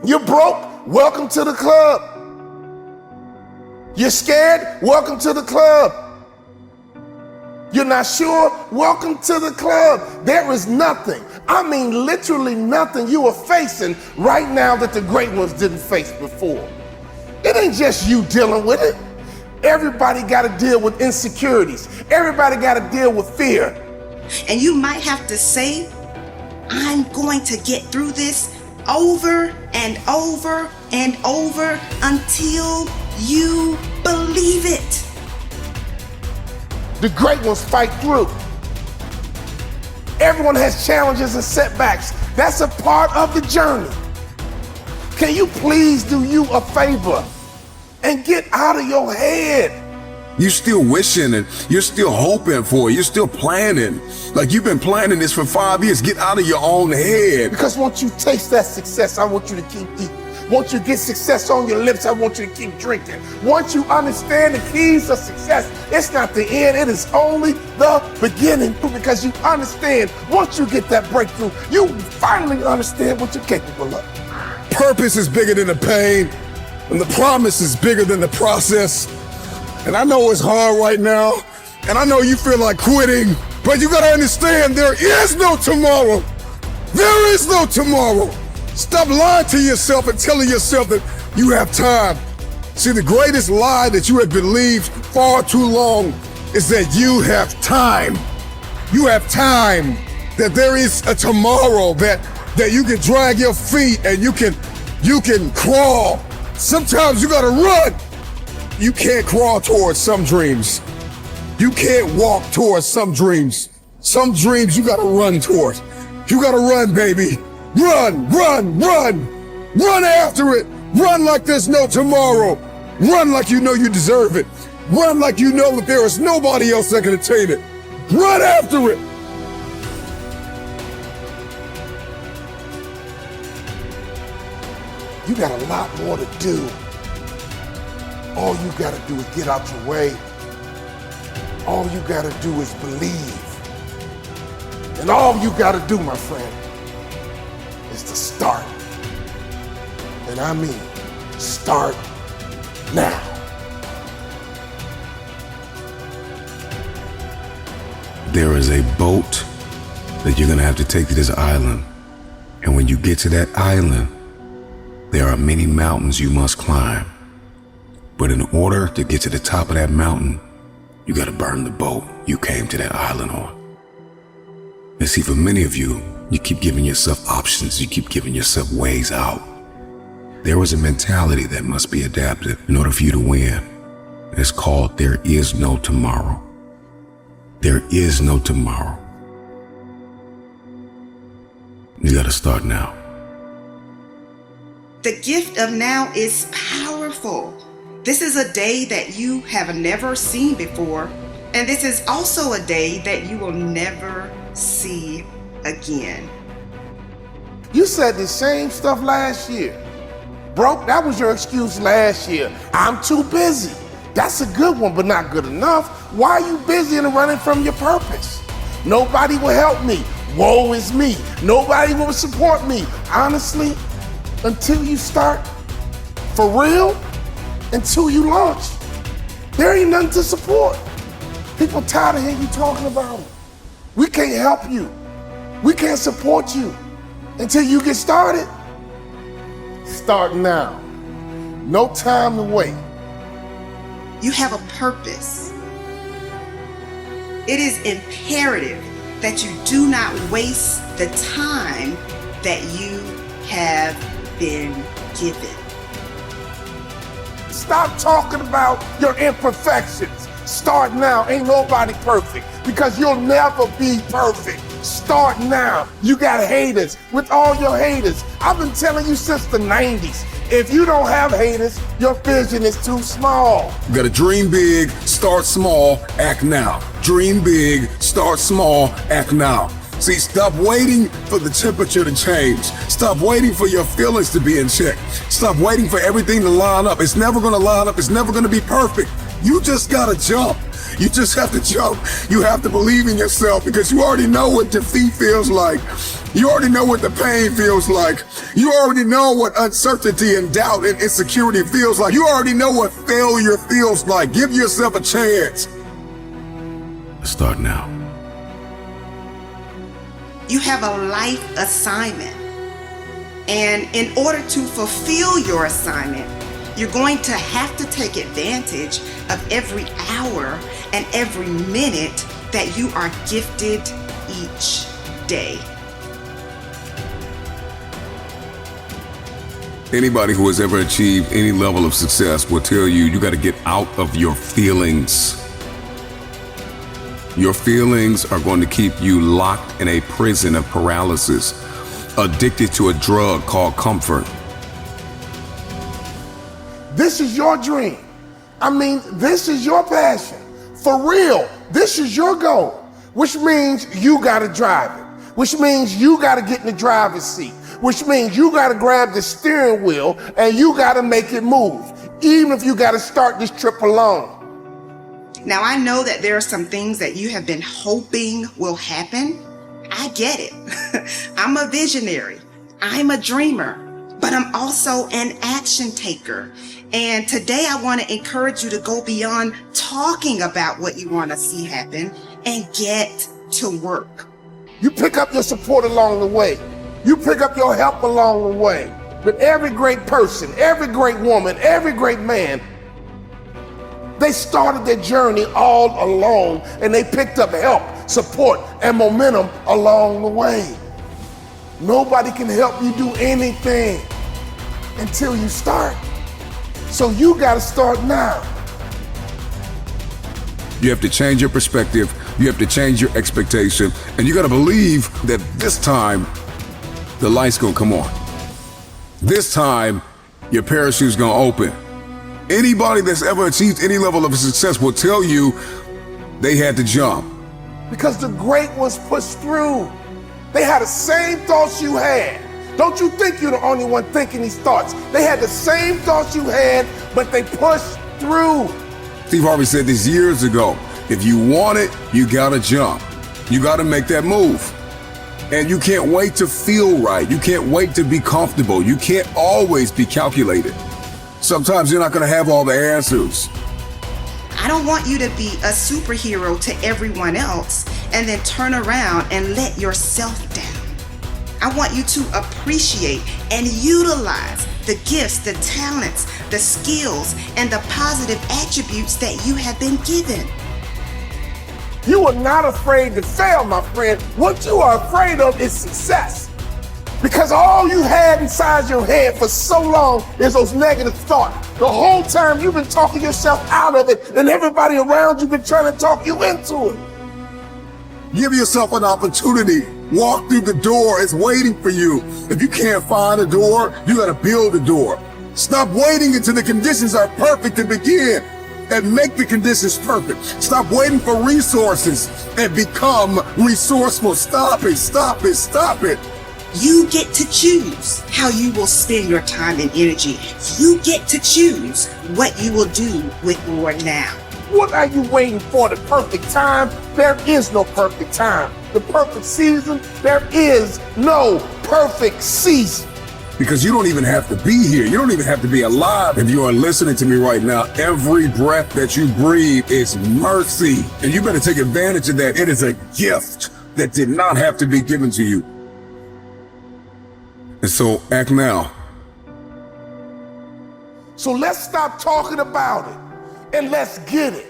You're broke? Welcome to the club. You're scared? Welcome to the club. You're not sure? Welcome to the club. There is nothing, I mean literally nothing you are facing right now that the great ones didn't face before. It ain't just you dealing with it. Everybody got to deal with insecurities. Everybody got to deal with fear. And you might have to say, I'm going to get through this over and over and over until you believe it. The great ones fight through. Everyone has challenges and setbacks. That's a part of the journey. Can you please do you a favor and get out of your head? You still wishing and you're still hoping for it. You're still planning. Like you've been planning this for 5 years. Get out of your own head. Because once you taste that success, I want you to keep eating. Once you get success on your lips, I want you to keep drinking. Once you understand the keys of success, it's not the end, it is only the beginning. Because you understand, once you get that breakthrough, you finally understand what you're capable of. Purpose is bigger than the pain, and the promise is bigger than the process. And I know it's hard right now, and I know you feel like quitting, but you gotta understand there is no tomorrow. There is no tomorrow. Stop lying to yourself and telling yourself that you have time. See, the greatest lie that you have believed far too long is that you have time. You have time, that there is a tomorrow, that you can drag your feet and you can crawl. Sometimes you gotta run. You can't crawl towards some dreams. You can't walk towards some dreams. Some dreams you gotta run towards. You gotta run, baby. Run, run, run. Run after it. Run like there's no tomorrow. Run like you know you deserve it. Run like you know that there is nobody else that can attain it. Run after it. You got a lot more to do. All you gotta do is get out your way. All you gotta do is believe. And all you gotta do, my friend, is to start. And I mean, start now. There is a boat that you're gonna have to take to this island. And when you get to that island, there are many mountains you must climb. But in order to get to the top of that mountain, you gotta burn the boat you came to that island on. And see, for many of you, you keep giving yourself options, you keep giving yourself ways out. There is a mentality that must be adapted in order for you to win. It's called there is no tomorrow. There is no tomorrow. You gotta start now. The gift of now is powerful. This is a day that you have never seen before, and this is also a day that you will never see again. You said the same stuff last year. Broke, that was your excuse last year. I'm too busy. That's a good one, but not good enough. Why are you busy and running from your purpose? Nobody will help me. Woe is me. Nobody will support me. Honestly, until you start, for real, until you launch, there ain't nothing to support. People tired of hearing you talking about it. We can't help you. We can't support you until you get started. Start now. No time to wait. You have a purpose. It is imperative that you do not waste the time that you have been given. Stop talking about your imperfections. Start now. Ain't nobody perfect because you'll never be perfect. Start now. You got haters. With all your haters, I've been telling you since the 90s, if you don't have haters, your vision is too small. You gotta dream big, start small, act now. Dream big, start small, act now. See, stop waiting for the temperature to change. Stop waiting for your feelings to be in check. Stop waiting for everything to line up. It's never gonna line up. It's never gonna be perfect. You just gotta jump. You just have to jump. You have to believe in yourself because you already know what defeat feels like. You already know what the pain feels like. You already know what uncertainty and doubt and insecurity feels like. You already know what failure feels like. Give yourself a chance. Start now. You have a life assignment. And in order to fulfill your assignment, you're going to have to take advantage of every hour and every minute that you are gifted each day. Anybody who has ever achieved any level of success will tell you, you got to get out of your feelings. Your feelings are going to keep you locked in a prison of paralysis, addicted to a drug called comfort. This is your dream. I mean, this is your passion. For real, this is your goal, which means you gotta drive it, which means you gotta get in the driver's seat, which means you gotta grab the steering wheel and you gotta make it move, even if you gotta start this trip alone. Now, I know that there are some things that you have been hoping will happen. I get it. I'm a visionary. I'm a dreamer, but I'm also an action taker. And today I want to encourage you to go beyond talking about what you want to see happen and get to work. You pick up your support along the way. You pick up your help along the way. But every great person, every great woman, every great man, they started their journey all alone and they picked up help, support, and momentum along the way. Nobody can help you do anything until you start. So you gotta start now. You have to change your perspective. You have to change your expectation. And you gotta believe that this time, the light's gonna come on. This time, your parachute's gonna open. Anybody that's ever achieved any level of success will tell you they had to jump. Because the great ones pushed through. They had the same thoughts you had. Don't you think you're the only one thinking these thoughts. They had the same thoughts you had, but they pushed through. Steve Harvey said this years ago. If you want it, you gotta jump. You gotta make that move. And you can't wait to feel right. You can't wait to be comfortable. You can't always be calculated. Sometimes you're not gonna have all the answers. I don't want you to be a superhero to everyone else and then turn around and let yourself down. I want you to appreciate and utilize the gifts, the talents, the skills, and the positive attributes that you have been given. You are not afraid to fail, my friend. What you are afraid of is success. Because all you had inside your head for so long is those negative thoughts. The whole time you've been talking yourself out of it, and everybody around you been trying to talk you into it. Give yourself an opportunity. Walk through the door. It's waiting for you. If you can't find a door, you gotta build a door. Stop waiting until the conditions are perfect to begin and make the conditions perfect. Stop waiting for resources and become resourceful. Stop it, stop it, stop it. You get to choose how you will spend your time and energy. You get to choose what you will do with your now. What are you waiting for? The perfect time? There is no perfect time. The perfect season? There is no perfect season. Because you don't even have to be here. You don't even have to be alive. If you are listening to me right now, every breath that you breathe is mercy. And you better take advantage of that. It is a gift that did not have to be given to you. And so act now. So let's stop talking about it and let's get it.